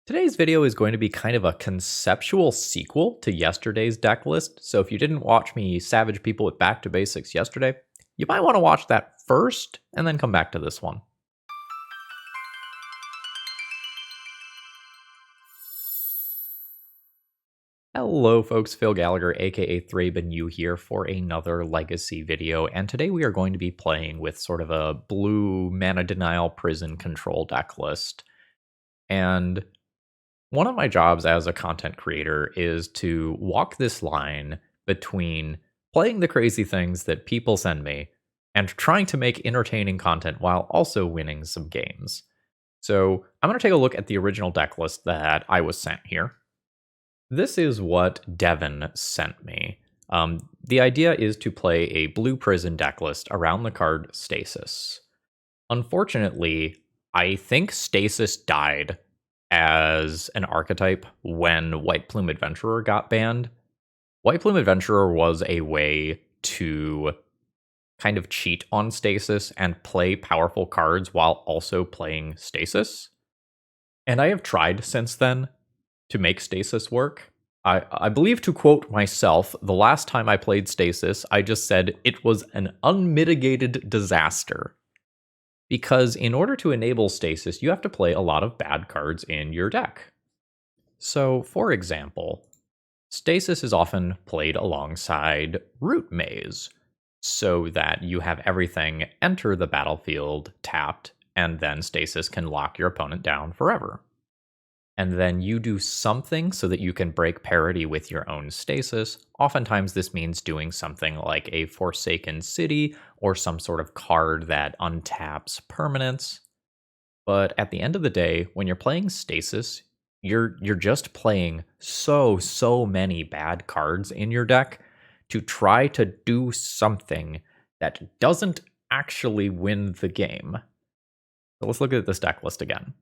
Today's video is going to be kind of a conceptual sequel to yesterday's deck list, so if you didn't watch me savage people with Back to Basics yesterday, you might want to watch that first and then come back to this one. Hello folks, Phil Gallagher aka ThrabenU here for another Legacy video, and today we are going to be playing with sort of a blue mana denial prison control deck list. And one of my jobs as a content creator is to walk this line between playing the crazy things that people send me and trying to make entertaining content while also winning some games. So I'm going to take a look at the original deck list that I was sent here. This is what Devin sent me. The idea is to play a blue prison deck list around the card Stasis. Unfortunately, I think Stasis died as an archetype when White Plume Adventurer got banned. White Plume Adventurer was a way to kind of cheat on Stasis and play powerful cards while also playing Stasis. And I have tried since then to make Stasis work. I believe, to quote myself, the last time I played Stasis, I just said it was an unmitigated disaster. Because in order to enable Stasis, you have to play a lot of bad cards in your deck. So, for example, Stasis is often played alongside Root Maze, so that you have everything enter the battlefield tapped, and then Stasis can lock your opponent down forever. And then you do something so that you can break parity with your own Stasis. Oftentimes this means doing something like a Forsaken City or some sort of card that untaps permanents. But at the end of the day, when you're playing Stasis, you're just playing so many bad cards in your deck to try to do something that doesn't actually win the game. So let's look at this deck list again.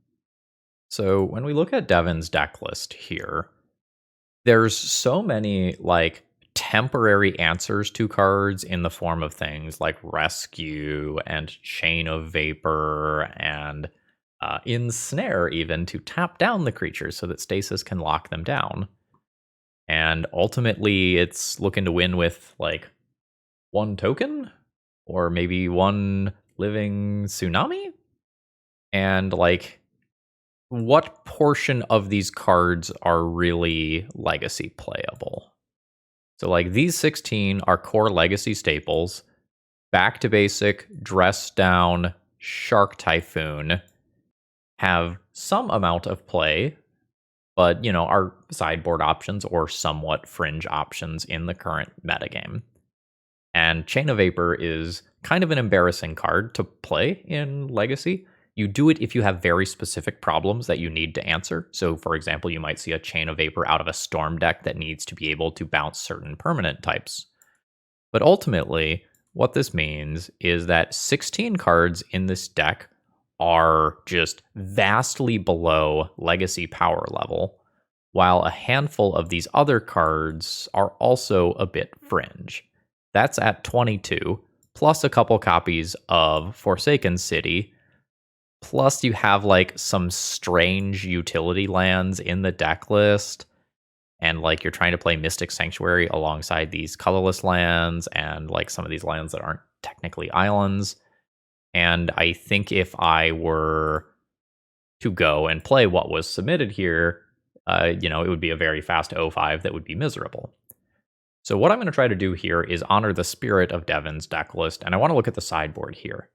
So when we look at Devin's deck list here, there's so many like temporary answers to cards in the form of things like Rescue and Chain of Vapor and Ensnare, even to tap down the creatures so that Stasis can lock them down. And ultimately it's looking to win with like one token or maybe one living tsunami. And like, what portion of these cards are really Legacy playable? So like these 16 are core Legacy staples. Back to Basic, Dress Down, Shark Typhoon have some amount of play, but are sideboard options or somewhat fringe options in the current metagame. And Chain of Vapor is kind of an embarrassing card to play in Legacy. You do it if you have very specific problems that you need to answer. So, for example, you might see a Chain of Vapor out of a Storm deck that needs to be able to bounce certain permanent types. But ultimately, what this means is that 16 cards in this deck are just vastly below Legacy power level, while a handful of these other cards are also a bit fringe. That's at 22, plus a couple copies of Forsaken City. Plus, you have like some strange utility lands in the deck list. And like you're trying to play Mystic Sanctuary alongside these colorless lands and like some of these lands that aren't technically islands. And I think if I were to go and play what was submitted here, it would be a very fast 0-5 that would be miserable. So what I'm going to try to do here is honor the spirit of Devin's deck list. And I want to look at the sideboard here.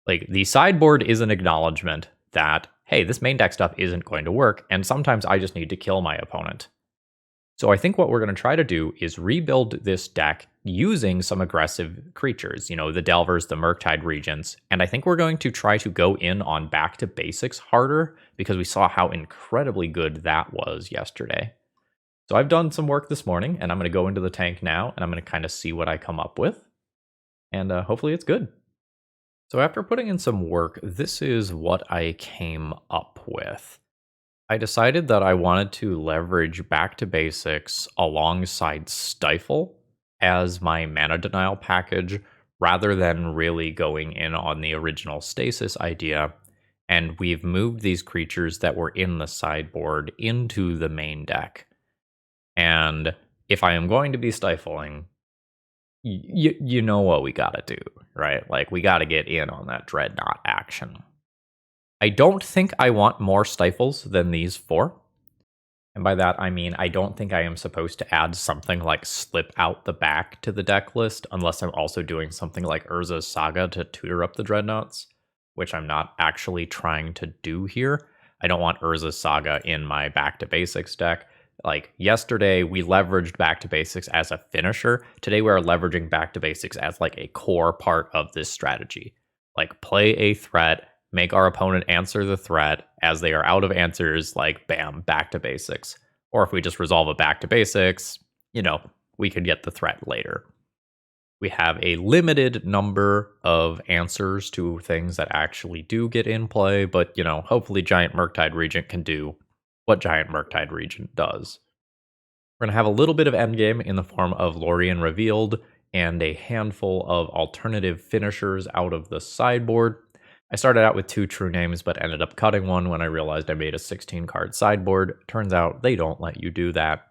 Like, the sideboard is an acknowledgement that, hey, this main deck stuff isn't going to work, and sometimes I just need to kill my opponent. So I think what we're going to try to do is rebuild this deck using some aggressive creatures, the Delvers, the Murktide Regents, and I think we're going to try to go in on Back to Basics harder, because we saw how incredibly good that was yesterday. So I've done some work this morning, and I'm going to go into the tank now, and I'm going to kind of see what I come up with, and hopefully it's good. So after putting in some work, this is what I came up with. I decided that I wanted to leverage Back to Basics alongside Stifle as my mana denial package, rather than really going in on the original Stasis idea and we've moved these creatures that were in the sideboard into the main deck. And if I am going to be stifling, you know what we gotta do, right? Like, we gotta get in on that Dreadnought action. I don't think I want more stifles than these 4. And by that, I mean, I don't think I am supposed to add something like Slip Out the Back to the deck list, unless I'm also doing something like Urza's Saga to tutor up the Dreadnoughts, which I'm not actually trying to do here. I don't want Urza's Saga in my Back to Basics deck. Like, yesterday, we leveraged Back to Basics as a finisher. Today, we're leveraging Back to Basics as, like, a core part of this strategy. Like, play a threat, make our opponent answer the threat. As they are out of answers, like, bam, back to basics. Or if we just resolve a back to basics, we could get the threat later. We have a limited number of answers to things that actually do get in play, but, hopefully Giant Murktide Regent can do what Giant Murktide Regent does. We're going to have a little bit of endgame in the form of Lorien Revealed and a handful of alternative finishers out of the sideboard. I started out with 2 true names, but ended up cutting one when I realized I made a 16-card sideboard. Turns out they don't let you do that.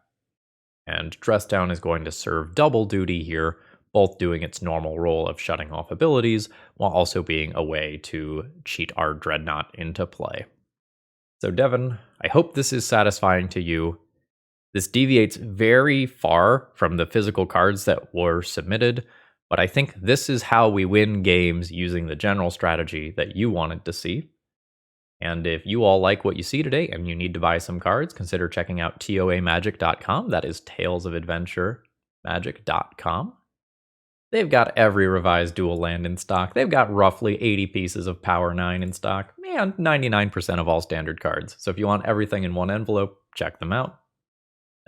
And Dress Down is going to serve double duty here, both doing its normal role of shutting off abilities, while also being a way to cheat our Dreadnought into play. So Devin, I hope this is satisfying to you. This deviates very far from the physical cards that were submitted, but I think this is how we win games using the general strategy that you wanted to see. And if you all like what you see today and you need to buy some cards, consider checking out toamagic.com. That is Tales of Adventure Magic.com. They've got every revised dual land in stock. They've got roughly 80 pieces of Power 9 in stock, and 99% of all standard cards. So if you want everything in one envelope, check them out.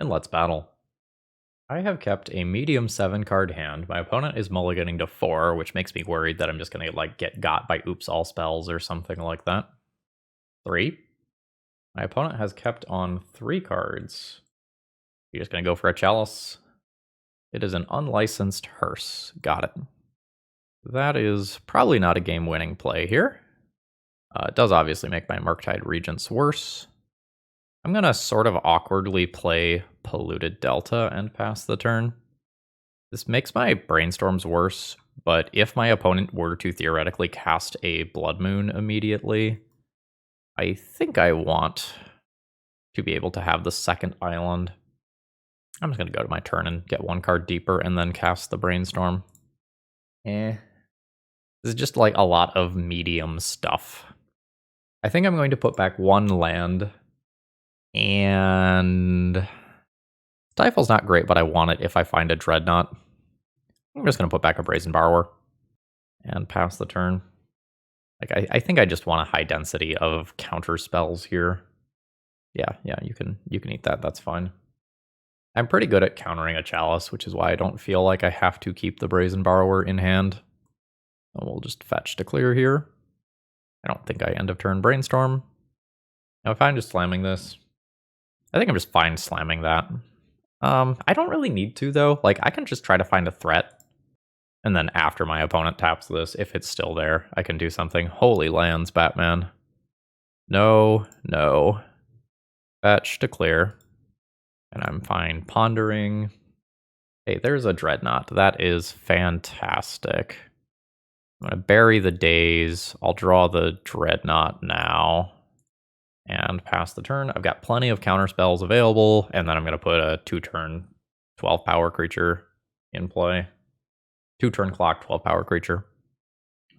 And let's battle. I have kept a medium 7-card hand. My opponent is mulliganing to 4, which makes me worried that I'm just going to get got by Oops All Spells or something like that. 3. My opponent has kept on 3 cards. You're just going to go for a Chalice. It is an unlicensed Hearse. Got it. That is probably not a game-winning play here. It does obviously make my Murktide Regents worse. I'm going to sort of awkwardly play Polluted Delta and pass the turn. This makes my Brainstorms worse, but if my opponent were to theoretically cast a Blood Moon immediately, I think I want to be able to have the second island. I'm just going to go to my turn and get 1 card deeper and then cast the Brainstorm. This is just like a lot of medium stuff. I think I'm going to put back 1 land. And Stifle's not great, but I want it if I find a Dreadnought. I'm just going to put back a Brazen Borrower and pass the turn. I think I just want a high density of counter spells here. Yeah, you can eat that. That's fine. I'm pretty good at countering a Chalice, which is why I don't feel like I have to keep the Brazen Borrower in hand. So we'll just fetch to clear here. I don't think I end of turn Brainstorm. Now if I'm just slamming this, I think I'm just fine slamming that. I don't really need to, though. I can just try to find a threat. And then after my opponent taps this, if it's still there, I can do something. Holy lands, Batman. No. Fetch to clear. And I'm fine pondering. Hey, there's a Dreadnought. That is fantastic. I'm going to bury the days. I'll draw the Dreadnought now. And pass the turn. I've got plenty of counter spells available, and then I'm going to put a 2-turn 12-power creature in play. 2-turn clock, 12-power creature.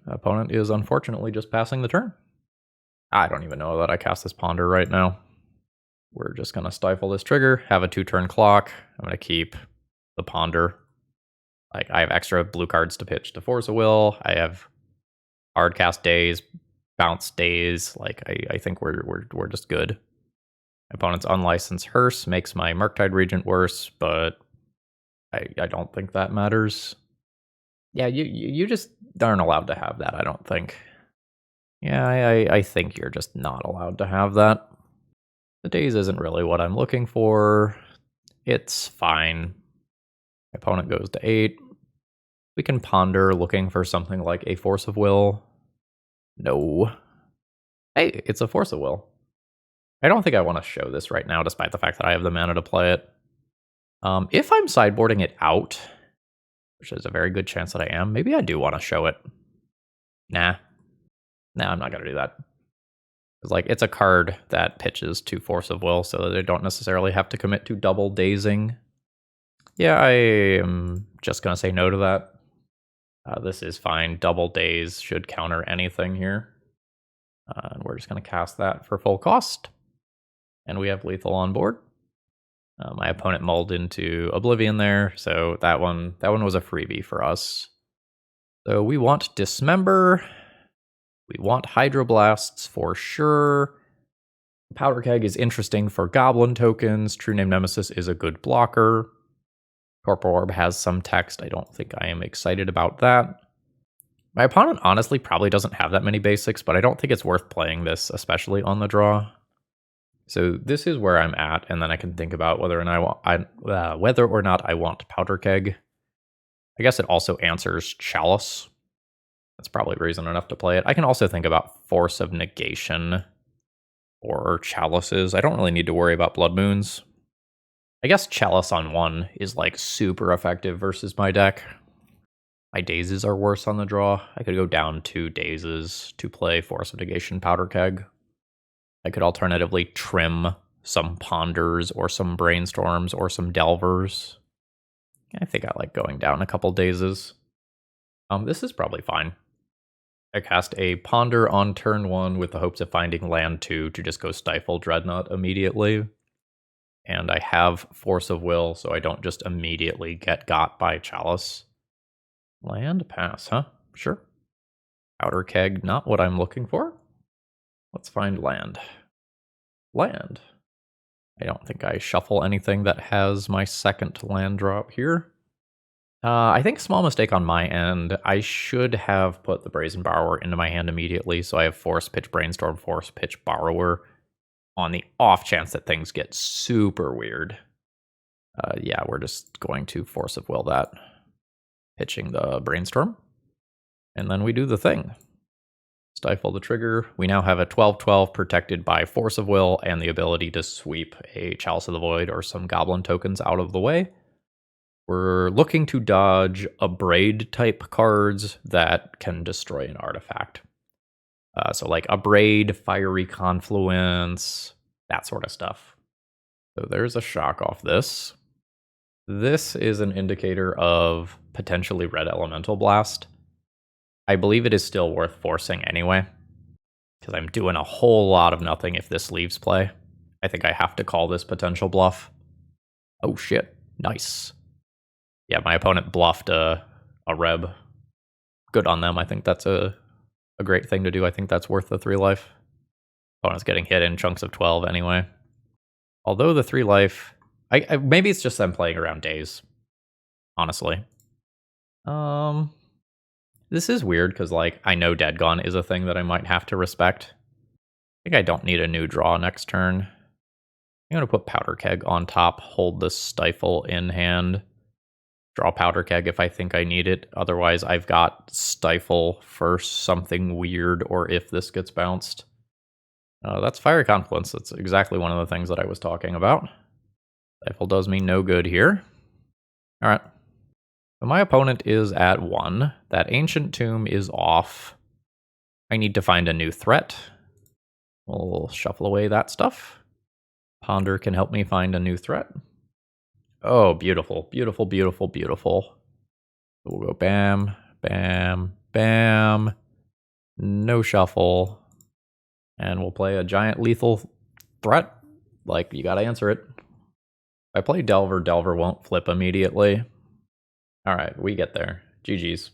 Opponent is unfortunately just passing the turn. I don't even know that I cast this Ponder right now. We're just going to stifle this trigger, have a 2-turn clock. I'm going to keep the Ponder. I have extra blue cards to pitch to Force of Will. I have hard cast days, bounce days. I think we're just good. My opponent's unlicensed Hearse makes my Murktide Regent worse, but I don't think that matters. Yeah, you just aren't allowed to have that, I don't think. Yeah, I think you're just not allowed to have that. The days isn't really what I'm looking for. It's fine. My opponent goes to 8. We can ponder looking for something like a Force of Will. No. Hey, it's a Force of Will. I don't think I want to show this right now, despite the fact that I have the mana to play it. If I'm sideboarding it out, which is a very good chance that I am, maybe I do want to show it. Nah, I'm not going to do that. It's like, it's a card that pitches to Force of Will, so that they don't necessarily have to commit to double dazing. Yeah, I am just going to say no to that. This is fine. Double daze should counter anything here. And we're just going to cast that for full cost. And we have lethal on board. My opponent mulled into Oblivion there, so that one was a freebie for us. So we want Dismember. We want Hydroblasts for sure. Powder Keg is interesting for Goblin tokens. True Name Nemesis is a good blocker. Torpor Orb has some text. I don't think I am excited about that. My opponent honestly probably doesn't have that many basics, but I don't think it's worth playing this, especially on the draw. So this is where I'm at, and then I can think about whether or not I want Powder Keg. I guess it also answers Chalice. That's probably reason enough to play it. I can also think about Force of Negation or Chalices. I don't really need to worry about Blood Moons. I guess Chalice on 1 is like super effective versus my deck. My dazes are worse on the draw. I could go down 2 dazes to play Force of Negation Powder Keg. I could alternatively trim some Ponders or some Brainstorms or some Delvers. I think I like going down a couple dazes. This is probably fine. I cast a Ponder on turn 1 with the hopes of finding land 2 to just go Stifle Dreadnought immediately. And I have Force of Will, so I don't just immediately get got by Chalice. Land? Pass, huh? Sure. Powder Keg, not what I'm looking for. Let's find land. Land. I don't think I shuffle anything that has my second land drop here. I think small mistake on my end. I should have put the Brazen Borrower into my hand immediately, so I have Force Pitch Brainstorm, Force Pitch Borrower, on the off chance that things get super weird. Yeah, we're just going to Force of Will that. Pitching the Brainstorm. And then we do the thing. Stifle the trigger. We now have a 12/12 protected by Force of Will and the ability to sweep a Chalice of the Void or some Goblin tokens out of the way. We're looking to dodge Abrade type cards that can destroy an artifact. So like Abrade, Fiery Confluence, that sort of stuff. So there's a shock off this. This is an indicator of potentially Red Elemental Blast. I believe it is still worth forcing anyway, because I'm doing a whole lot of nothing if this leaves play. I think I have to call this potential bluff. Oh shit, nice. Yeah, my opponent bluffed a Reb. Good on them. I think that's a great thing to do. I think that's worth the 3 life. Opponent's getting hit in chunks of 12 anyway. Although the 3 life, maybe it's just them playing around days, honestly. This is weird because, like, I know Dead Gone is a thing that I might have to respect. I think I don't need a new draw next turn. I'm going to put Powder Keg on top, hold the Stifle in hand, draw Powder Keg if I think I need it. Otherwise, I've got Stifle for something weird or if this gets bounced. That's Fiery Confluence. That's exactly one of the things that I was talking about. Stifle does me no good here. All right. So my opponent is at 1. That Ancient Tomb is off. I need to find a new threat. We'll shuffle away that stuff. Ponder can help me find a new threat. Oh, beautiful, beautiful, beautiful, beautiful. We'll go bam, bam, bam. No shuffle. And we'll play a giant lethal threat. Like, you gotta answer it. If I play Delver, Delver won't flip immediately. Alright, we get there. GG's.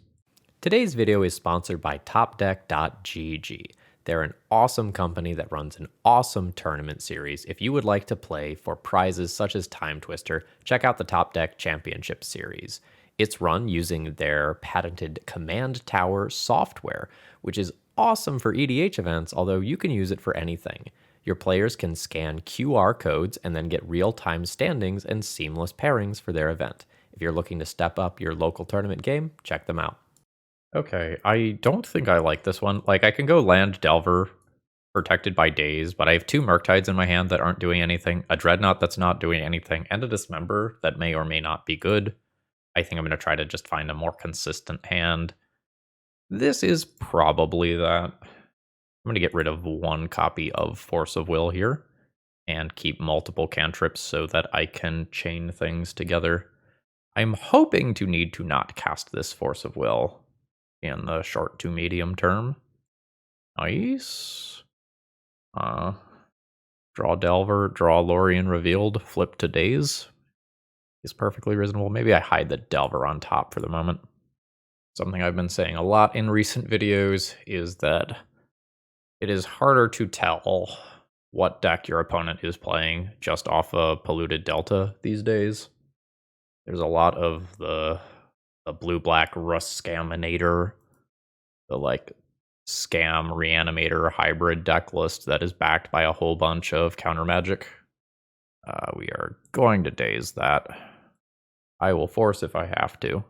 Today's video is sponsored by TopDeck.gg. They're an awesome company that runs an awesome tournament series. If you would like to play for prizes such as Time Twister, check out the Top Deck Championship Series. It's run using their patented Command Tower software, which is awesome for EDH events, although you can use it for anything. Your players can scan QR codes and then get real-time standings and seamless pairings for their event. If you're looking to step up your local tournament game, check them out. Okay, I don't think I like this one. Like, I can go land Delver protected by Daze, but I have 2 Murktides in my hand that aren't doing anything, a Dreadnought that's not doing anything, and a Dismember that may or may not be good. I think I'm going to try to just find a more consistent hand. This is probably that. I'm going to get rid of 1 copy of Force of Will here and keep multiple cantrips so that I can chain things together. I'm hoping to need to not cast this Force of Will in the short to medium term. Nice. Draw Delver, draw Lorien Revealed, flip to Daze. Is perfectly reasonable. Maybe I hide the Delver on top for the moment. Something I've been saying a lot in recent videos is that it is harder to tell what deck your opponent is playing just off a Polluted Delta these days. There's a lot of the blue-black Rust Scaminator, the like Scam Reanimator hybrid deck list that is backed by a whole bunch of counter magic. We are going to Daze that. I will force if I have to.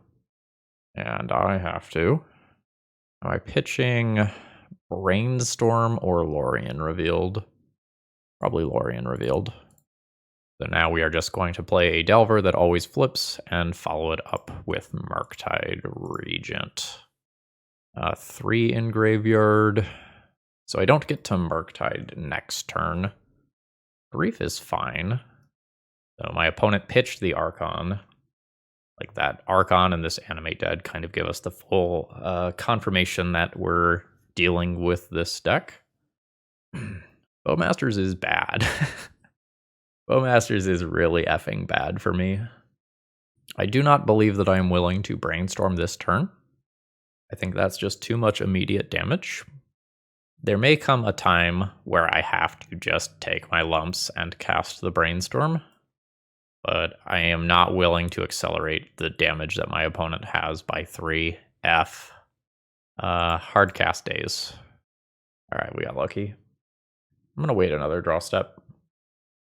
And I have to. Am I pitching Brainstorm or Lorien Revealed? Probably Lorien Revealed. So now we are just going to play a Delver that always flips and follow it up with Murktide Regent. 3 in graveyard. So I don't get to Murktide next turn. Grief is fine. So my opponent pitched the Archon. Like that Archon and this Animate Dead kind of give us the full confirmation that we're dealing with this deck. Bowmasters is bad. Bowmasters is really effing bad for me. I do not believe that I am willing to Brainstorm this turn. I think that's just too much immediate damage. There may come a time where I have to just take my lumps and cast the Brainstorm, but I am not willing to accelerate the damage that my opponent has by 3. Hard cast Daze. Alright, we got lucky. I'm going to wait another draw step.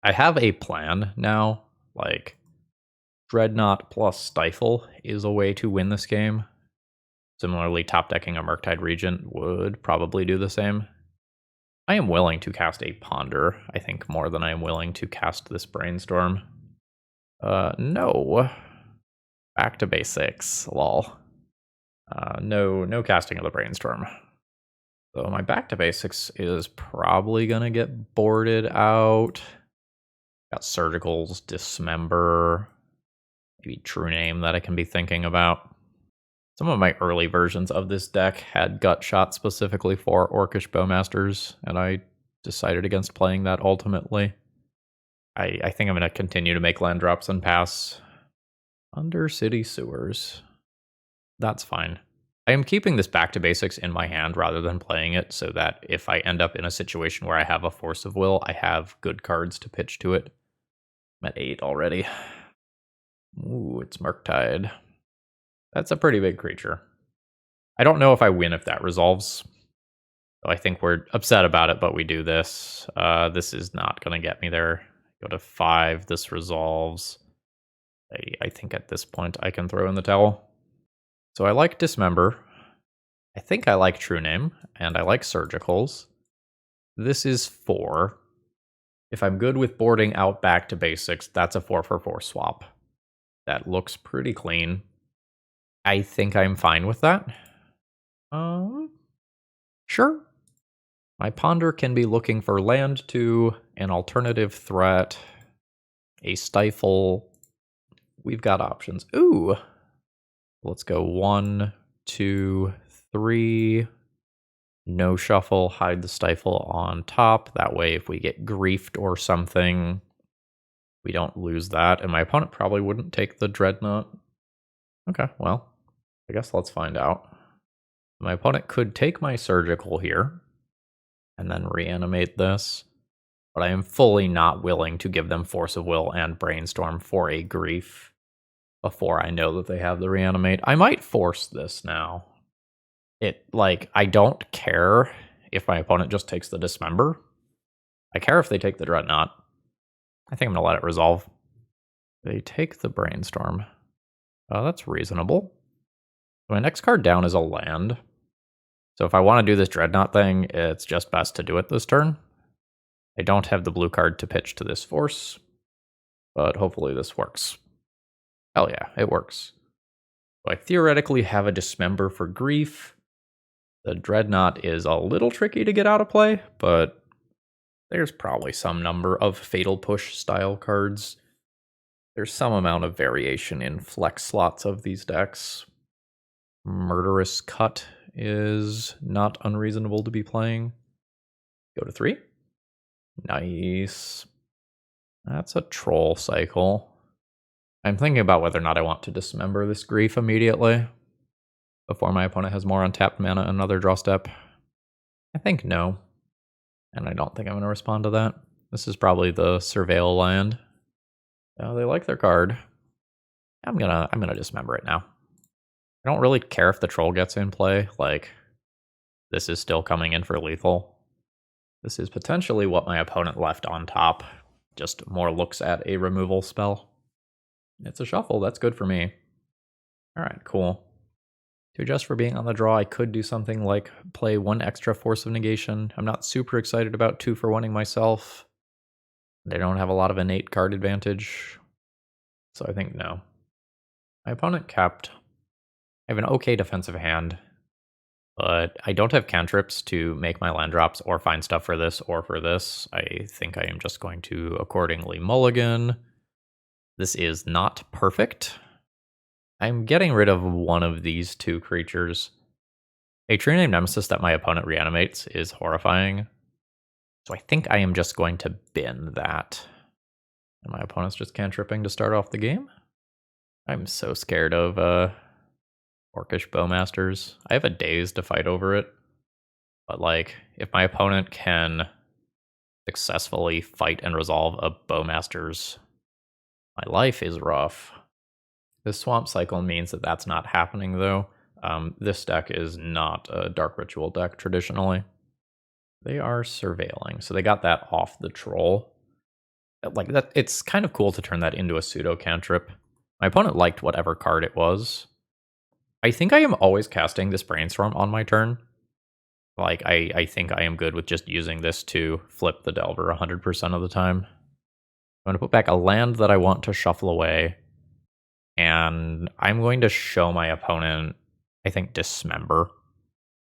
I have a plan now, like Dreadnought plus Stifle is a way to win this game. Similarly, top decking a Murktide Regent would probably do the same. I am willing to cast a Ponder, I think, more than I am willing to cast this Brainstorm. No. Back to basics, lol. No casting of the Brainstorm. So my back to basics is probably going to get boarded out. Got Surgicals, Dismember, maybe True Name that I can be thinking about. Some of my early versions of this deck had Gut Shot specifically for Orcish Bowmasters, and I decided against playing that ultimately. I think I'm going to continue to make land drops and pass. Undercity Sewers. That's fine. I am keeping this back to basics in my hand rather than playing it so that if I end up in a situation where I have a Force of Will, I have good cards to pitch to it. I'm at 8 already. Ooh, it's Murktide. That's a pretty big creature. I don't know if I win if that resolves. So I think we're upset about it, but we do this. This is not going to get me there. Go to 5. This resolves. I think at this point I can throw in the towel. So I like Dismember. I think I like True Name, and I like Surgicals. This is 4. If I'm good with boarding out back to basics, that's a 4-for-4 swap. That looks pretty clean. I think I'm fine with that. Sure. My Ponder can be looking for land to an alternative threat, a Stifle. We've got options. Ooh. Let's go 1, 2, 3. No shuffle, hide the Stifle on top. That way, if we get griefed or something, we don't lose that. And my opponent probably wouldn't take the Dreadnought. Okay, well, I guess let's find out. My opponent could take my Surgical here and then reanimate this. But I am fully not willing to give them Force of Will and Brainstorm for a grief before I know that they have the reanimate. I might force this now. I don't care if my opponent just takes the Dismember. I care if they take the Dreadnought. I think I'm going to let it resolve. They take the Brainstorm. That's reasonable. My next card down is a land. So if I want to do this Dreadnought thing, it's just best to do it this turn. I don't have the blue card to pitch to this force, but hopefully this works. Hell yeah, it works. So I theoretically have a Dismember for Grief. The Dreadnought is a little tricky to get out of play, but there's probably some number of Fatal Push style cards. There's some amount of variation in flex slots of these decks. Murderous Cut is not unreasonable to be playing. Go to 3. Nice. That's a Troll cycle. I'm thinking about whether or not I want to Dismember this Grief immediately before my opponent has more untapped mana and another draw step. I think no. And I don't think I'm going to respond to that. This is probably the Surveil land. Oh, they like their card. I'm gonna Dismember it now. I don't really care if the Troll gets in play. Like, this is still coming in for lethal. This is potentially what my opponent left on top. Just more looks at a removal spell. It's a shuffle. That's good for me. All right, cool. To adjust for being on the draw, I could do something like play 1 extra Force of Negation. I'm not super excited about 2 for 1ing myself. They don't have a lot of innate card advantage. So I think no. My opponent kept. I have an okay defensive hand, but I don't have cantrips to make my land drops or find stuff for this or for this. I think I am just going to accordingly mulligan. This is not perfect. I'm getting rid of one of these 2 creatures. A True Name Nemesis that my opponent reanimates is horrifying. So I think I am just going to bin that. And my opponent's just cantripping to start off the game. I'm so scared of Orcish Bowmasters. I have a daze to fight over it. But like, if my opponent can successfully fight and resolve a Bowmasters, my life is rough. This Swamp Cycle means that that's not happening, though. This deck is not a Dark Ritual deck, traditionally. They are surveilling, so they got that off the Troll. Like, that, it's kind of cool to turn that into a pseudo-cantrip. My opponent liked whatever card it was. I think I am always casting this Brainstorm on my turn. Like, I think I am good with just using this to flip the Delver 100% of the time. I'm going to put back a land that I want to shuffle away. And I'm going to show my opponent, I think, Dismember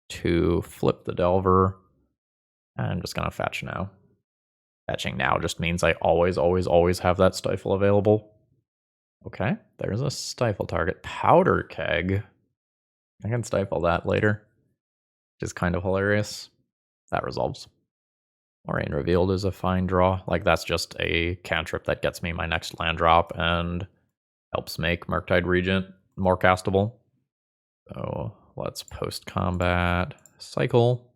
to flip the Delver. I'm just going to fetch now. Fetching now just means I always have that Stifle available. Okay, there's a Stifle target. Powder Keg. I can Stifle that later, which is kind of hilarious. That resolves. Moraine Revealed is a fine draw. Like, that's just a cantrip that gets me my next land drop and helps make Murktide Regent more castable. So let's post-combat cycle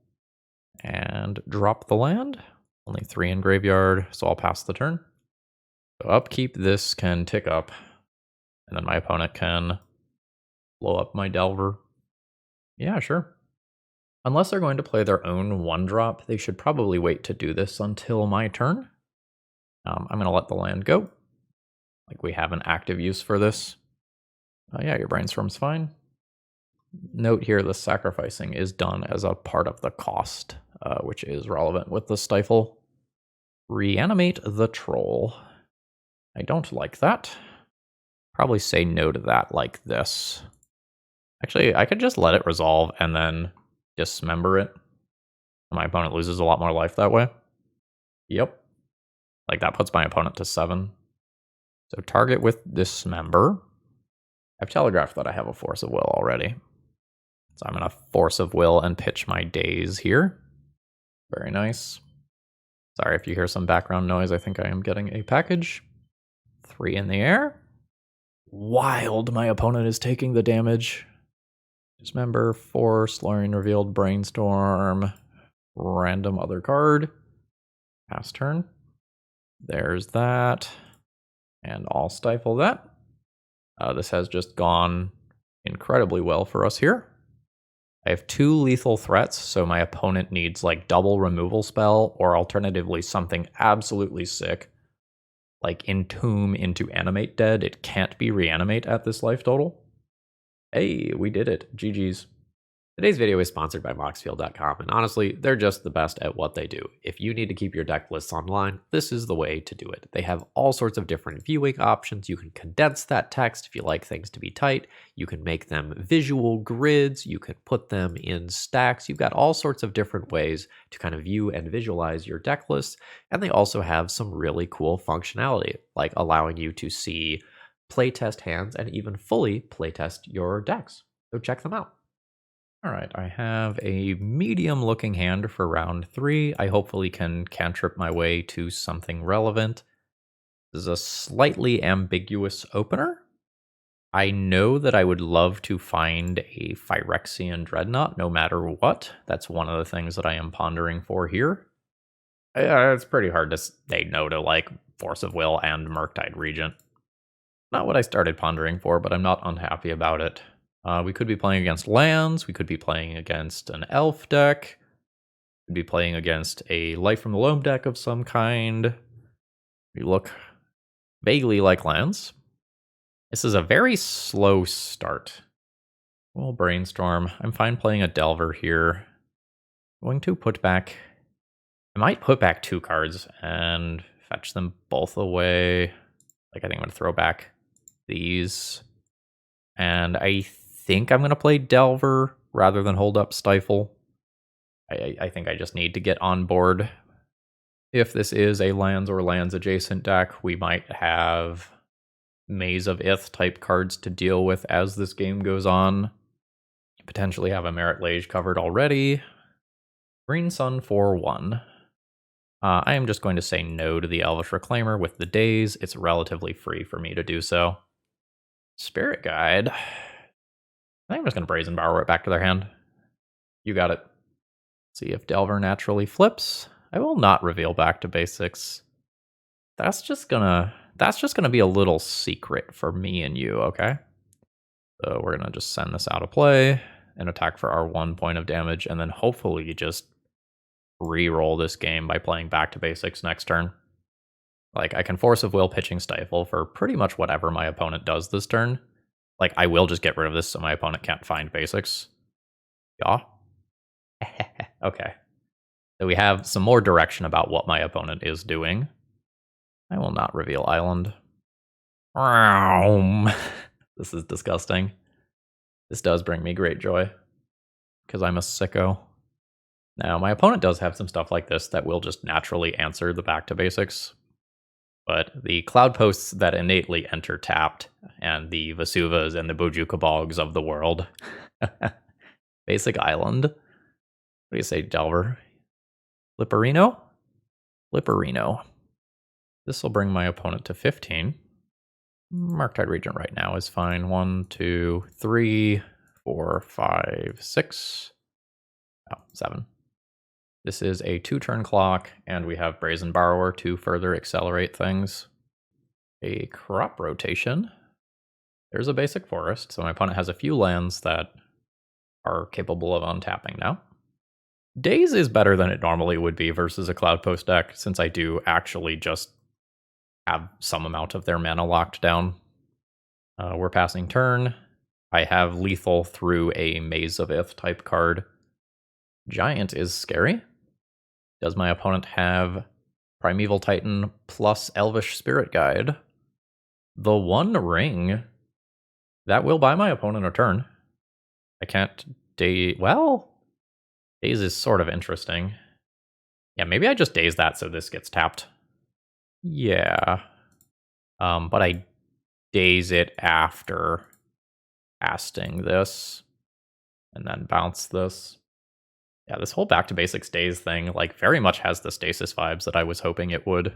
and drop the land. Only 3 in graveyard, so I'll pass the turn. So upkeep, this can tick up, and then my opponent can blow up my Delver. Yeah, sure. Unless they're going to play their own 1-drop, they should probably wait to do this until my turn. I'm going to let the land go. Like, we have an active use for this. Yeah, your Brainstorm's fine. Note here, the sacrificing is done as a part of the cost, which is relevant with the Stifle. Reanimate the Troll. I don't like that. Probably say no to that like this. Actually, I could just let it resolve and then Dismember it. My opponent loses a lot more life that way. Yep. Like, that puts my opponent to 7. So target with Dismember. I've telegraphed that I have a Force of Will already. So I'm going to Force of Will and pitch my Daze here. Very nice. Sorry if you hear some background noise. I think I am getting a package. 3 in the air. Wild, my opponent is taking the damage. Dismember, Force, Lorien Revealed, Brainstorm, random other card. Pass turn. There's that. And I'll Stifle that. This has just gone incredibly well for us here. I have 2 lethal threats, so my opponent needs like double removal spell, or alternatively something absolutely sick, like Entomb into Animate Dead. It can't be Reanimate at this life total. Hey, we did it. GG's. Today's video is sponsored by Moxfield.com, and honestly, they're just the best at what they do. If you need to keep your deck lists online, this is the way to do it. They have all sorts of different viewing options. You can condense that text if you like things to be tight. You can make them visual grids. You can put them in stacks. You've got all sorts of different ways to kind of view and visualize your deck lists. And they also have some really cool functionality, like allowing you to see playtest hands and even fully playtest your decks. So check them out. All right, I have a medium-looking hand for round 3. I hopefully can cantrip my way to something relevant. This is a slightly ambiguous opener. I know that I would love to find a Phyrexian Dreadnought no matter what. That's one of the things that I am pondering for here. It's pretty hard to say no to, like, Force of Will and Murktide Regent. Not what I started pondering for, but I'm not unhappy about it. We could be playing against lands. We could be playing against an elf deck. We could be playing against a Life from the Loam deck of some kind. We look vaguely like lands. This is a very slow start. We'll brainstorm. I'm fine playing a Delver here. Going to put back... I might put back 2 cards and fetch them both away. Like, I think I'm going to throw back these. And I think I'm going to play Delver rather than hold up Stifle. I think I just need to get on board. If this is a lands or lands adjacent deck, we might have Maze of Ith type cards to deal with as this game goes on. Potentially have a Merit Lage covered already. Green Sun for 1. I am just going to say no to the Elvish Reclaimer with the days. It's relatively free for me to do so. Spirit Guide. I think I'm just going to Brazen Borrow it back to their hand. You got it. See if Delver naturally flips. I will not reveal back to basics. That's just gonna be a little secret for me and you, okay? So we're gonna just send this out of play and attack for our 1 point of damage, and then hopefully just re-roll this game by playing back to basics next turn. Like, I can Force of Will pitching Stifle for pretty much whatever my opponent does this turn. Like, I will just get rid of this so my opponent can't find basics. Yeah. Okay. So we have some more direction about what my opponent is doing. I will not reveal island. This is disgusting. This does bring me great joy, because I'm a sicko. Now, my opponent does have some stuff like this that will just naturally answer the back to basics. But the Cloud Posts that innately enter tapped, and the Vesuvas and the Bojuka Bogs of the world. Basic island. What do you say, Delver? Lipperino? Lipperino. This will bring my opponent to 15. Murktide Regent right now is fine. 1, 2, 3, 4, 5, 6. Oh, 7. This is a 2-turn clock, and we have Brazen Borrower to further accelerate things. A crop rotation. There's a basic forest, so my opponent has a few lands that are capable of untapping now. Days is better than it normally would be versus a Cloud Post deck, since I do actually just have some amount of their mana locked down. We're passing turn. I have lethal through a Maze of Ith type card. Giant is scary. Does my opponent have Primeval Titan plus Elvish Spirit Guide? The One Ring. That will buy my opponent a turn. I can't well, Daze is sort of interesting. Yeah, maybe I just daze that so this gets tapped. Yeah. But I daze it after casting this and then bounce this. Yeah, this whole back to basics daze thing, like, very much has the stasis vibes that I was hoping it would.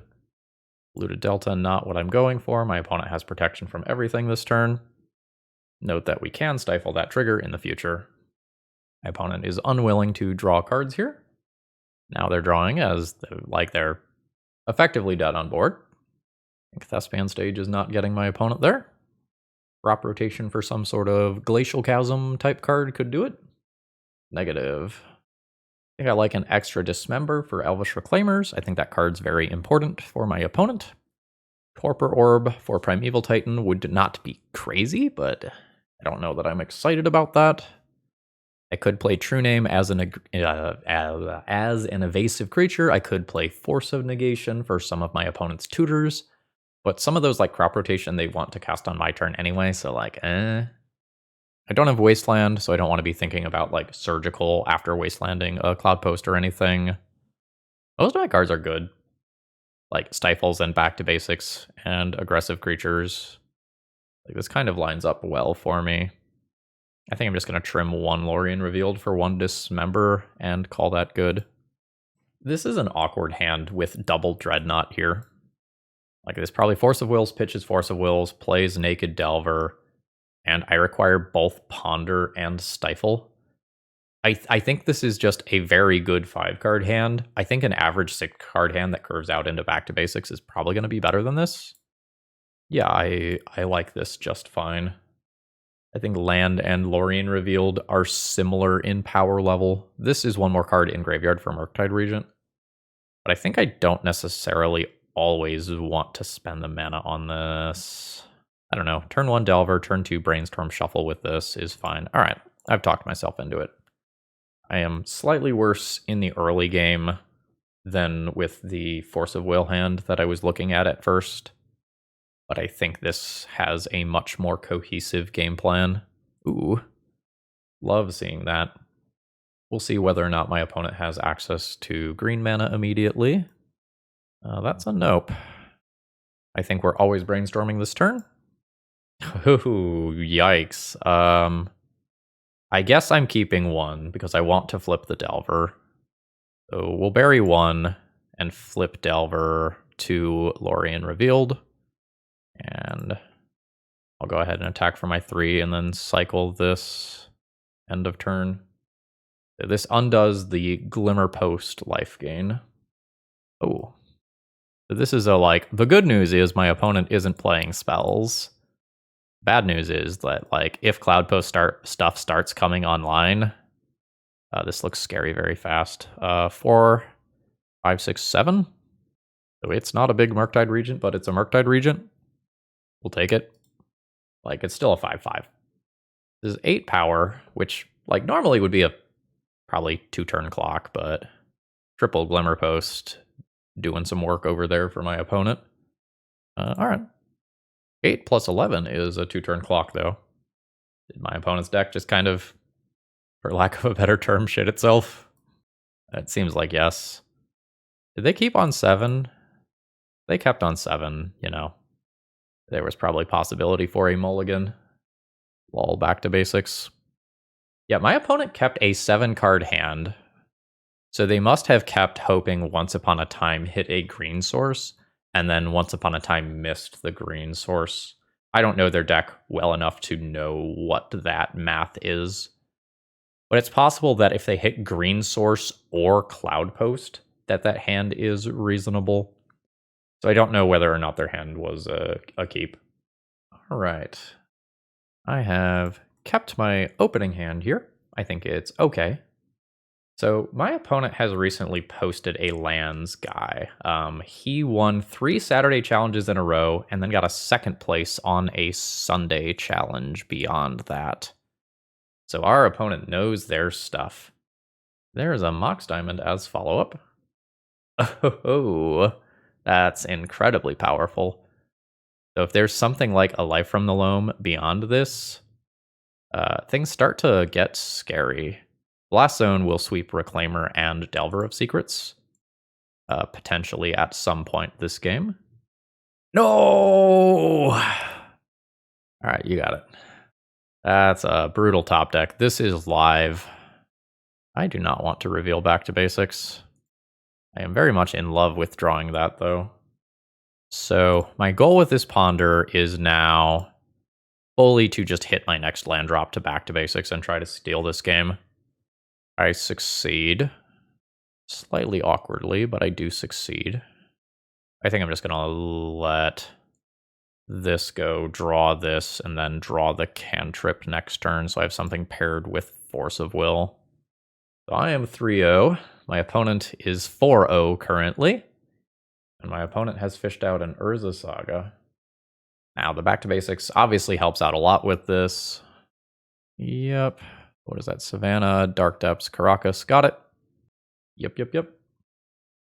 Looted Delta, not what I'm going for. My opponent has protection from everything this turn. Note that we can stifle that trigger in the future. My opponent is unwilling to draw cards here. Now they're drawing as, like, they're effectively dead on board. I think Thespian Stage is not getting my opponent there. Crop rotation for some sort of Glacial Chasm type card could do it. Negative. I think I like an extra Dismember for Elvish Reclaimers. I think that card's very important for my opponent. Torpor Orb for Primeval Titan would not be crazy, but I don't know that I'm excited about that. I could play True Name as an evasive creature. I could play Force of Negation for some of my opponent's tutors, but some of those, like crop rotation, they want to cast on my turn anyway, so like, I don't have Wasteland, so I don't want to be thinking about like Surgical after Wastelanding a Cloud Post or anything. Most of my cards are good, like Stifles and Back to Basics and aggressive creatures. Like this kind of lines up well for me. I think I'm just going to trim one Lorien Revealed for one Dismember and call that good. This is an awkward hand with double Dreadnought here. Like this probably Force of Wills, pitches Force of Wills, plays Naked Delver, and I require both Ponder and Stifle. I think this is just a very good 5-card hand. I think an average 6-card hand that curves out into Back to Basics is probably going to be better than this. Yeah, I like this just fine. I think Land and Lorien Revealed are similar in power level. This is one more card in Graveyard for Murktide Regent. But I think I don't necessarily always want to spend the mana on this. I don't know. Turn 1 Delver, turn 2 Brainstorm Shuffle with this is fine. All right, I've talked myself into it. I am slightly worse in the early game than with the Force of Will hand that I was looking at first. But I think this has a much more cohesive game plan. Ooh, love seeing that. We'll see whether or not my opponent has access to green mana immediately. That's a nope. I think we're always brainstorming this turn. Ooh, yikes. I guess I'm keeping one because I want to flip the Delver. So we'll bury one and flip Delver to Lorien Revealed. And I'll go ahead and attack for my 3 and then cycle this end of turn. This undoes the Glimmer Post life gain. Oh. So this is the good news is my opponent isn't playing spells. Bad news is that, like, if Cloud Post stuff starts coming online, this looks scary very fast. 4, 5, 6, 7. So it's not a big Murktide Regent, but it's a Murktide Regent. We'll take it. Like, it's still a 5/5. This is 8 power, which, like, normally would be a probably 2-turn clock, but triple Glimmer Post doing some work over there for my opponent. All right. 8 plus 11 is a 2-turn clock, though. Did my opponent's deck just kind of, for lack of a better term, shit itself? It seems like yes. Did they keep on 7? They kept on 7, you know. There was probably possibility for a mulligan. Lol, back to basics. Yeah, my opponent kept a 7-card hand. So they must have kept hoping Once Upon a Time hit a green source, and then Once Upon a Time missed the green source. I don't know their deck well enough to know what that math is. But it's possible that if they hit green source or Cloud Post, that hand is reasonable. So I don't know whether or not their hand was a keep. All right. I have kept my opening hand here. I think it's okay. So my opponent has recently posted a lands guy. He won 3 Saturday challenges in a row and then got a 2nd place on a Sunday challenge beyond that. So our opponent knows their stuff. There's a Mox Diamond as follow-up. Oh, that's incredibly powerful. So if there's something like a Life from the Loam beyond this, things start to get scary. Blast Zone will sweep Reclaimer and Delver of Secrets, potentially at some point this game. No! All right, you got it. That's a brutal top deck. This is live. I do not want to reveal back to basics. I am very much in love with drawing that, though. So my goal with this Ponder is now fully to just hit my next land drop to back to basics and try to steal this game. I succeed. Slightly awkwardly, but I do succeed. I think I'm just going to let this go, draw this, and then draw the cantrip next turn, so I have something paired with Force of Will. So I am 3-0. My opponent is 4-0 currently. And my opponent has fished out an Urza Saga. Now, the back to basics obviously helps out a lot with this. Yep. What is that? Savannah, Dark Depths, Caracas. Got it. Yep.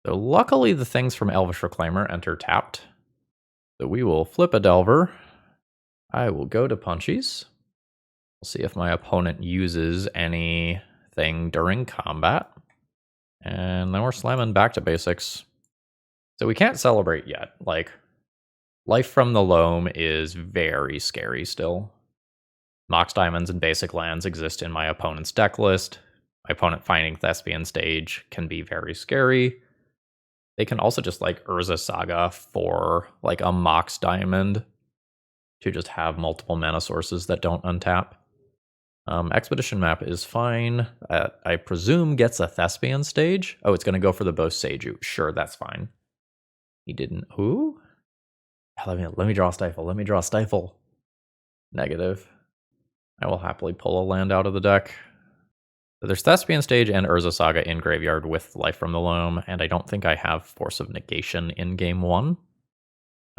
So luckily the things from Elvish Reclaimer enter tapped. So we will flip a Delver. I will go to Punchies. We'll see if my opponent uses anything during combat. And then we're slamming back to basics. So we can't celebrate yet. Like, Life from the Loam is very scary still. Mox Diamonds and basic lands exist in my opponent's deck list. My opponent finding Thespian Stage can be very scary. They can also just like Urza Saga for like a Mox Diamond to just have multiple mana sources that don't untap. Expedition Map is fine. I presume gets a Thespian Stage. Oh, it's going to go for the Bow Seiju. Sure, that's fine. He didn't. Ooh. Let me draw Stifle. Let me draw Stifle. Negative. I will happily pull a land out of the deck. So there's Thespian Stage and Urza Saga in graveyard with Life from the Loam, and I don't think I have Force of Negation in game 1.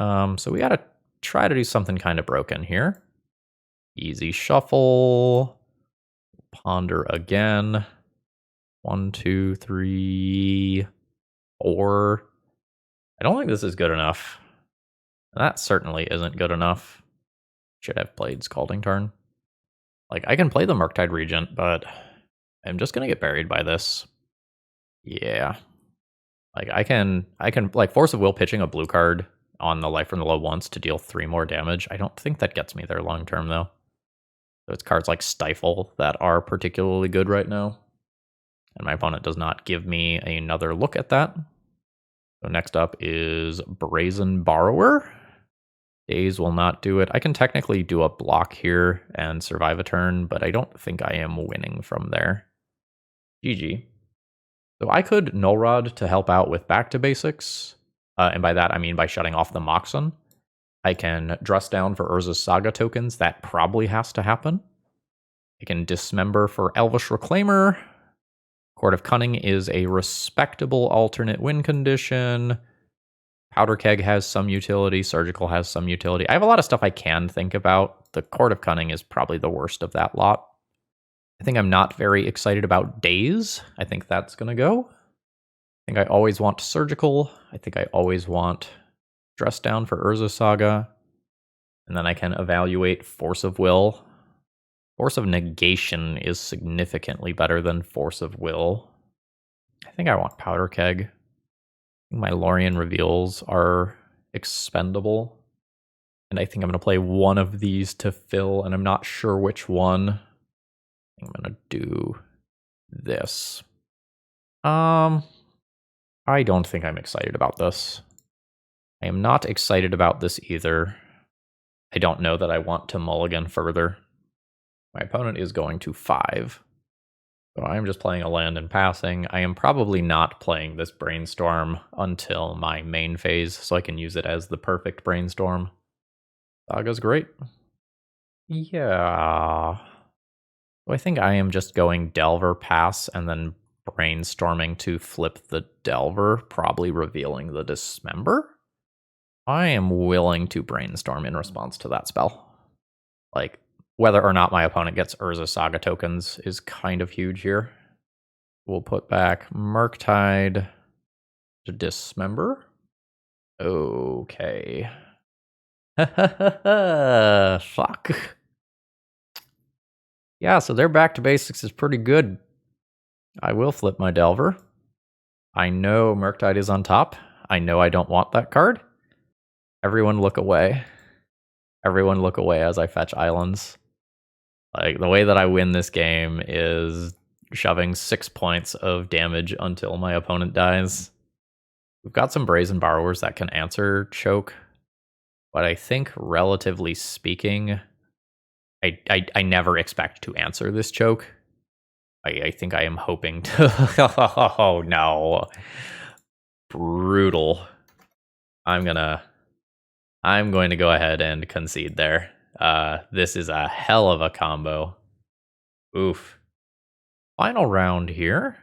So we gotta try to do something kind of broken here. Easy shuffle. Ponder again. 1, 2, 3, 4. I don't think this is good enough. That certainly isn't good enough. Should have played Scalding Tarn. Like, I can play the Murktide Regent, but I'm just gonna get buried by this. Yeah. Like, I can like Force of Will pitching a blue card on the Life from the Low once to deal 3 more damage. I don't think that gets me there long term though. So it's cards like Stifle that are particularly good right now. And my opponent does not give me another look at that. So next up is Brazen Borrower. Daze will not do it. I can technically do a block here and survive a turn, but I don't think I am winning from there. GG. So I could Null Rod to help out with back to basics. And by that, I mean by shutting off the Moxen. I can dress down for Urza's Saga tokens. That probably has to happen. I can Dismember for Elvish Reclaimer. Court of Cunning is a respectable alternate win condition. Powder Keg has some utility. Surgical has some utility. I have a lot of stuff I can think about. The Court of Cunning is probably the worst of that lot. I think I'm not very excited about Daze. I think that's going to go. I think I always want Surgical. I think I always want Dress Down for Urza Saga. And then I can evaluate Force of Will. Force of Negation is significantly better than Force of Will. I think I want Powder Keg. My Lorien Reveals are expendable. And I think I'm going to play one of these to fill, and I'm not sure which one. I'm going to do this. I don't think I'm excited about this. I am not excited about this either. I don't know that I want to mulligan further. My opponent is going to 5. So I'm just playing a land and passing. I am probably not playing this Brainstorm until my main phase, so I can use it as the perfect Brainstorm. Saga's great. Yeah. So I think I am just going Delver, pass, and then Brainstorming to flip the Delver, probably revealing the Dismember. I am willing to Brainstorm in response to that spell. Like, whether or not my opponent gets Urza Saga tokens is kind of huge here. We'll put back Murktide to Dismember. Okay. Fuck. Yeah, so their back to basics is pretty good. I will flip my Delver. I know Murktide is on top. I know I don't want that card. Everyone look away. Everyone look away as I fetch islands. Like, the way that I win this game is shoving 6 points of damage until my opponent dies. We've got some Brazen Borrowers that can answer Choke, but I think, relatively speaking, I never expect to answer this Choke. I think I am hoping to... Oh, no. Brutal. I'm going to go ahead and concede there. This is a hell of a combo. Oof. Final round here.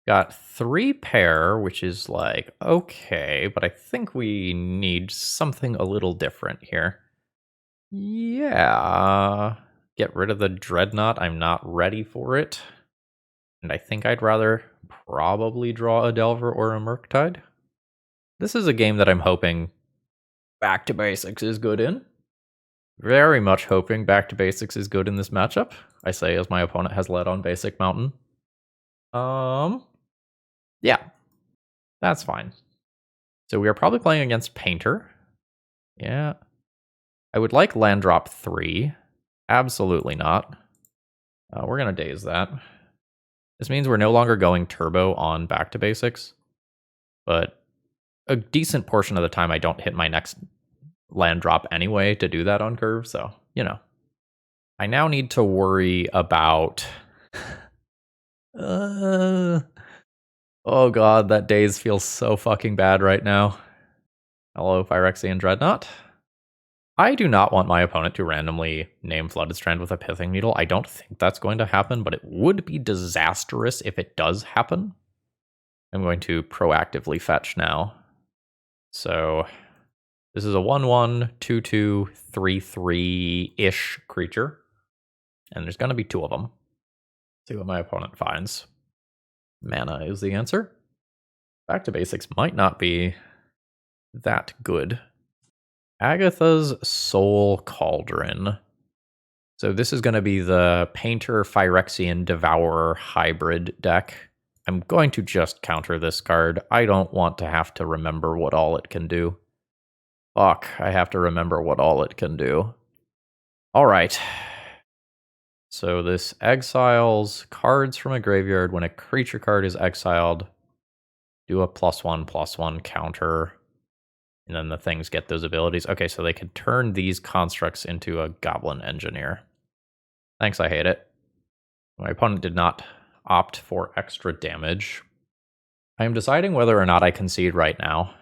Got 3 pair, which is like, okay, but I think we need something a little different here. Yeah. get rid of the Dreadnought. I'm not ready for it. And I think I'd rather probably draw a Delver or a Murktide. This is a game that I'm hoping Back to Basics is good in. Very much hoping Back to Basics is good in this matchup. I say as my opponent has led on Basic Mountain. Yeah, that's fine. So we are probably playing against Painter. Yeah. I would like land drop 3. Absolutely not. We're going to daze that. This means we're no longer going turbo on Back to Basics. But a decent portion of the time I don't hit my next land drop anyway to do that on curve. So, you know. I now need to worry about... oh god, that daze feels so fucking bad right now. Hello, Phyrexian Dreadnought. I do not want my opponent to randomly name Flooded Strand with a Pithing Needle. I don't think that's going to happen, but it would be disastrous if it does happen. I'm going to proactively fetch now. So this is a 1/1, 2/2, 3/3-ish creature. And there's going to be 2 of them. See what my opponent finds. Mana is the answer. Back to Basics might not be that good. Agatha's Soul Cauldron. So this is going to be the Painter Phyrexian Devourer hybrid deck. I'm going to just counter this card. I don't want to have to remember what all it can do. Fuck, I have to remember what all it can do. Alright. So this exiles cards from a graveyard. When a creature card is exiled, do a +1/+1 counter. And then the things get those abilities. Okay, so they could turn these constructs into a Goblin Engineer. Thanks, I hate it. My opponent did not opt for extra damage. I am deciding whether or not I concede right now.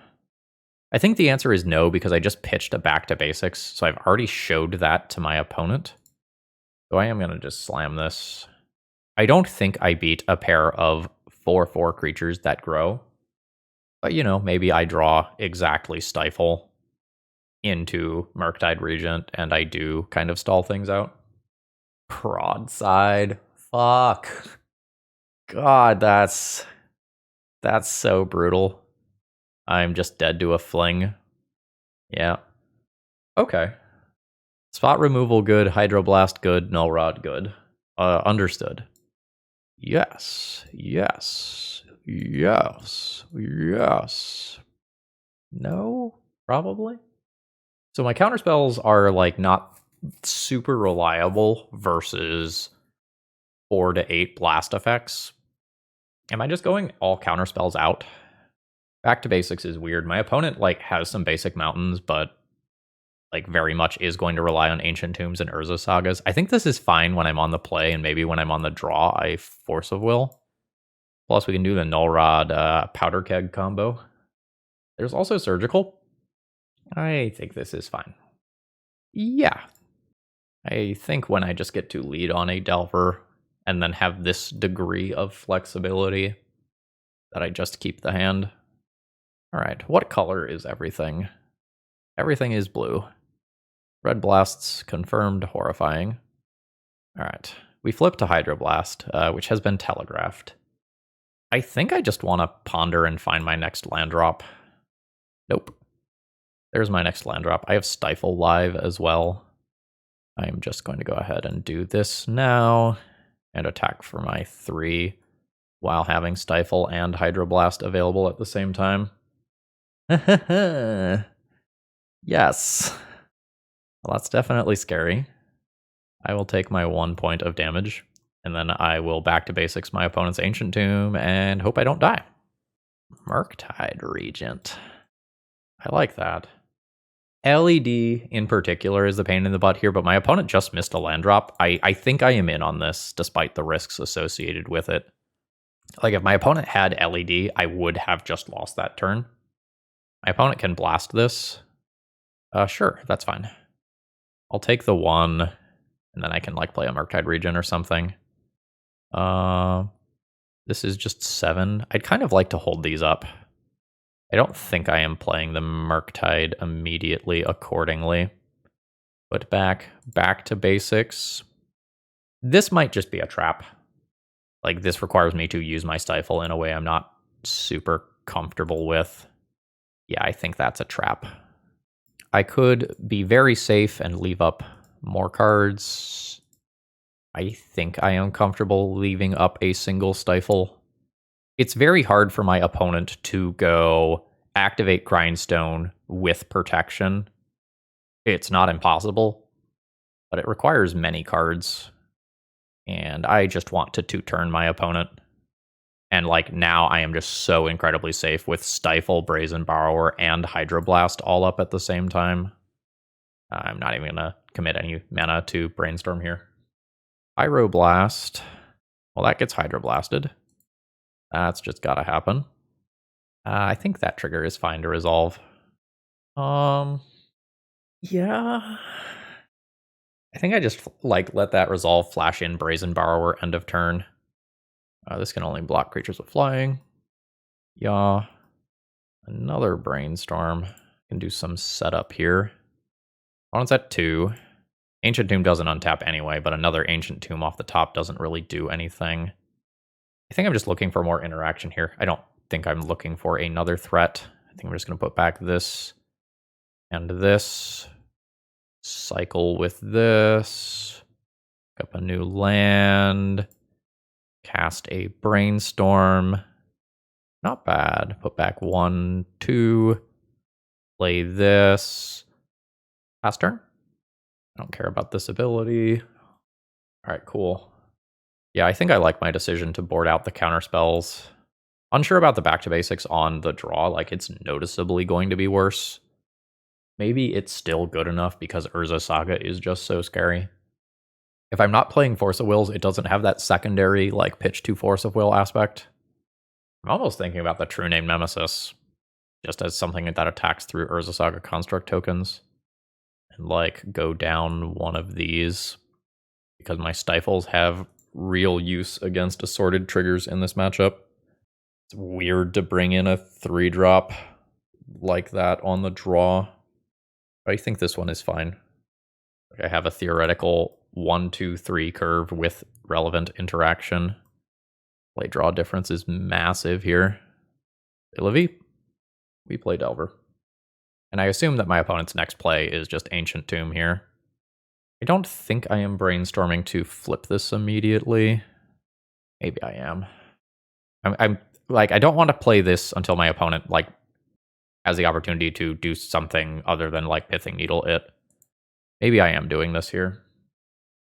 I think the answer is no, because I just pitched a Back to Basics, so I've already showed that to my opponent. So I am going to just slam this. I don't think I beat a pair of 4/4 creatures that grow. But, you know, maybe I draw exactly Stifle into Murktide Regent, and I do kind of stall things out. Broadside. Fuck. God, that's so brutal. I'm just dead to a fling. Yeah. Okay. Spot removal good, Hydroblast good, Null Rod good. Understood. Yes. Yes. Yes. Yes. No? Probably? So my counterspells are, like, not super reliable versus 4 to 8 blast effects. Am I just going all counterspells out? Back to Basics is weird. My opponent, like, has some basic mountains, but, like, very much is going to rely on Ancient Tombs and Urza Sagas. I think this is fine when I'm on the play, and maybe when I'm on the draw, I Force of Will. Plus, we can do the Null Rod Powder Keg combo. There's also Surgical. I think this is fine. Yeah. I think when I just get to lead on a Delver and then have this degree of flexibility that I just keep the hand. All right, what color is everything? Everything is blue. Red Blasts confirmed, horrifying. All right, we flip to Hydroblast, which has been telegraphed. I think I just want to ponder and find my next land drop. Nope. There's my next land drop. I have Stifle live as well. I'm just going to go ahead and do this now and attack for my 3 while having Stifle and Hydroblast available at the same time. Yes. Well, that's definitely scary. I will take my 1 point of damage, and then I will Back to Basics my opponent's Ancient Tomb and hope I don't die. Murktide Regent. I like that. LED in particular is the pain in the butt here, but my opponent just missed a land drop. I think I am in on this, despite the risks associated with it. Like, if my opponent had LED, I would have just lost that turn. My opponent can blast this. Sure, that's fine. I'll take the 1, and then I can, like, play a Murktide Regent or something. This is just 7. I'd kind of like to hold these up. I don't think I am playing the Murktide immediately accordingly. But back to Basics. This might just be a trap. Like, this requires me to use my Stifle in a way I'm not super comfortable with. Yeah, I think that's a trap. I could be very safe and leave up more cards. I think I am comfortable leaving up a single Stifle. It's very hard for my opponent to go activate Grindstone with protection. It's not impossible, but it requires many cards. And I just want to two-turn my opponent. And like now I am just so incredibly safe with Stifle, Brazen Borrower, and Hydroblast all up at the same time. I'm not even going to commit any mana to Brainstorm here. Pyroblast. Well, that gets Hydroblasted. That's just gotta happen. I think that trigger is fine to resolve. Yeah. I think I just like let that resolve, flash in Brazen Borrower, end of turn. This can only block creatures with flying. Yeah. Another Brainstorm. Can do some setup here. Opponent's at 2. Ancient Tomb doesn't untap anyway, but another Ancient Tomb off the top doesn't really do anything. I think I'm just looking for more interaction here. I don't think I'm looking for another threat. I think I'm just going to put back this and this. Cycle with this. Pick up a new land. Cast a Brainstorm. Not bad. Put back 1, 2. Play this. Pass turn. I don't care about this ability. All right, cool. Yeah, I think I like my decision to board out the counter spells. Unsure about the back to basics on the draw. Like, it's noticeably going to be worse. Maybe it's still good enough because Urza Saga is just so scary. If I'm not playing Force of Wills, it doesn't have that secondary, like, pitch to Force of Will aspect. I'm almost thinking about the True Name Nemesis, just as something that attacks through Urza Saga construct tokens. And, like, go down one of these, because my Stifles have real use against assorted triggers in this matchup. It's weird to bring in a 3-drop like that on the draw. I think this one is fine. I have a theoretical 1, 2, 3 curve with relevant interaction. Play draw difference is massive here. Illivi, we play Delver. And I assume that my opponent's next play is just Ancient Tomb here. I don't think I am brainstorming to flip this immediately. Maybe I am. I'm like, I don't want to play this until my opponent like has the opportunity to do something other than like Pithing Needle it. Maybe I am doing this here.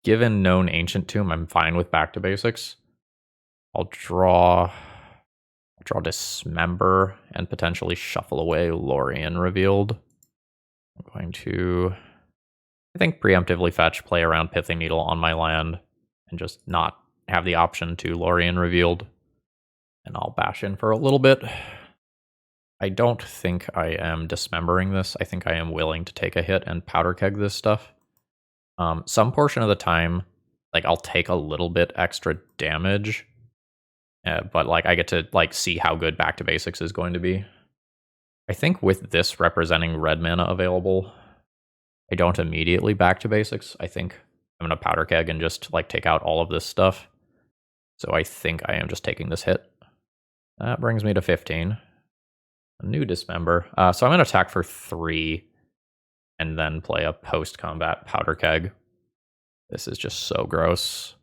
Given known Ancient Tomb, I'm fine with back to basics. I'll draw Dismember and potentially shuffle away Lorien Revealed. I'm going to, I think, preemptively fetch, play around Pithing Needle on my land, and just not have the option to Lorien Revealed. And I'll bash in for a little bit. I don't think I am dismembering this. I think I am willing to take a hit and powder keg this stuff. Some portion of the time, like, I'll take a little bit extra damage, but like I get to like see how good back to basics is going to be. I think with this representing red mana available, I don't immediately back to basics. I think I'm gonna powder keg and just like take out all of this stuff. So I think I am just taking this hit. That brings me to 15. A new Dismember. So I'm gonna attack for 3 and then play a post-combat powder keg. This is just so gross.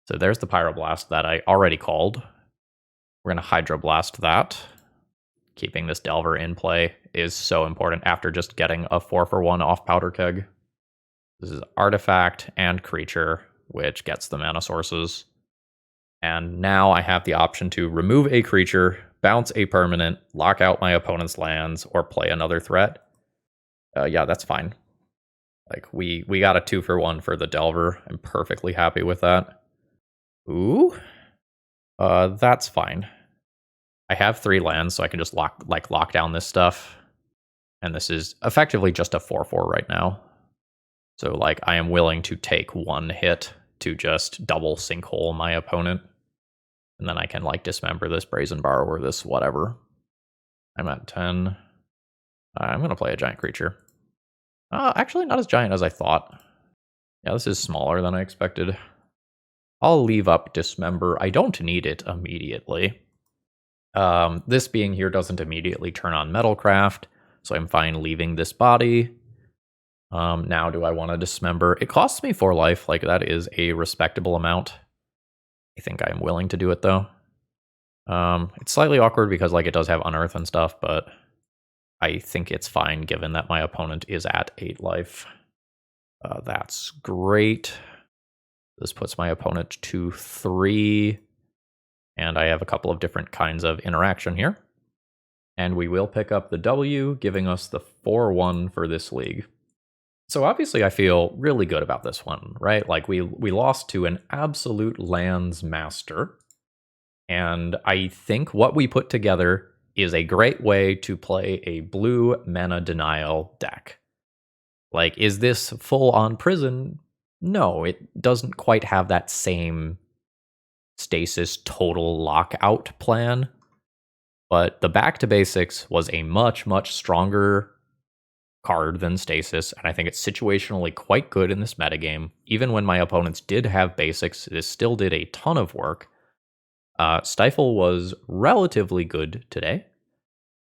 So there's the Pyroblast that I already called. We're going to Hydroblast that. Keeping this Delver in play is so important after just getting a 4-for-1 off powder keg. This is Artifact and Creature, which gets the mana sources. And now I have the option to remove a creature, bounce a permanent, lock out my opponent's lands, or play another threat. Yeah, that's fine. Like, we got a 2-for-1 for the Delver. I'm perfectly happy with that. Ooh. That's fine. I have 3 lands, so I can just lock down this stuff. And this is effectively just a 4-4 right now. So, like, I am willing to take 1 hit to just double sinkhole my opponent. And then I can, like, dismember this Brazen Borrower, this whatever. I'm at 10. I'm going to play a giant creature. Actually, not as giant as I thought. Yeah, this is smaller than I expected. I'll leave up Dismember. I don't need it immediately. This being here doesn't immediately turn on Metalcraft, so I'm fine leaving this body. Now do I want to Dismember? It costs me 4 life, like that is a respectable amount. I think I'm willing to do it though. It's slightly awkward because like it does have Unearth and stuff, but I think it's fine given that my opponent is at 8 life. That's great. This puts my opponent to 3. And I have a couple of different kinds of interaction here. And we will pick up the W, giving us the 4-1 for this league. So obviously I feel really good about this one, right? Like we lost to an absolute lands master. And I think what we put together is a great way to play a blue mana denial deck. Like, is this full on prison? No, it doesn't quite have that same stasis total lockout plan. But the back to basics was a much, much stronger card than stasis, and I think it's situationally quite good in this metagame. Even when my opponents did have basics, this still did a ton of work. Stifle was relatively good today.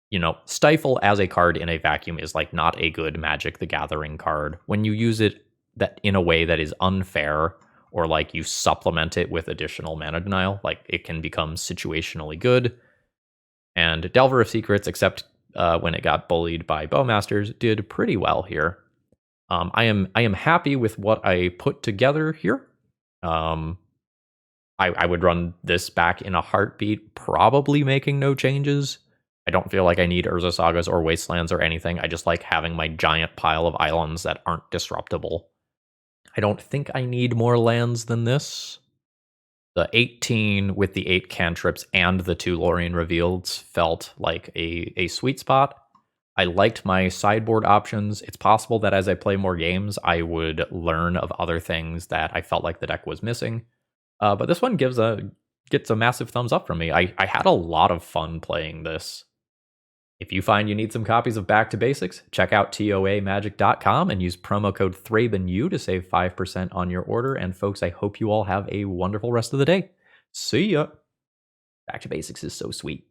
You know, Stifle as a card in a vacuum is like not a good Magic the Gathering card. When you use it that in a way that is unfair, or like you supplement it with additional mana denial, like it can become situationally good. And Delver of Secrets, except when it got bullied by Bowmasters, did pretty well here. I am happy with what I put together here. I would run this back in a heartbeat, probably making no changes. I don't feel like I need Urza Sagas or Wastelands or anything. I just like having my giant pile of islands that aren't disruptible. I don't think I need more lands than this. The 18 with the 8 cantrips and the 2 Lorien Revealeds felt like a sweet spot. I liked my sideboard options. It's possible that as I play more games, I would learn of other things that I felt like the deck was missing. But this one gets a massive thumbs up from me. I had a lot of fun playing this. If you find you need some copies of Back to Basics, check out toamagic.com and use promo code ThrabenU to save 5% on your order. And folks, I hope you all have a wonderful rest of the day. See ya! Back to Basics is so sweet.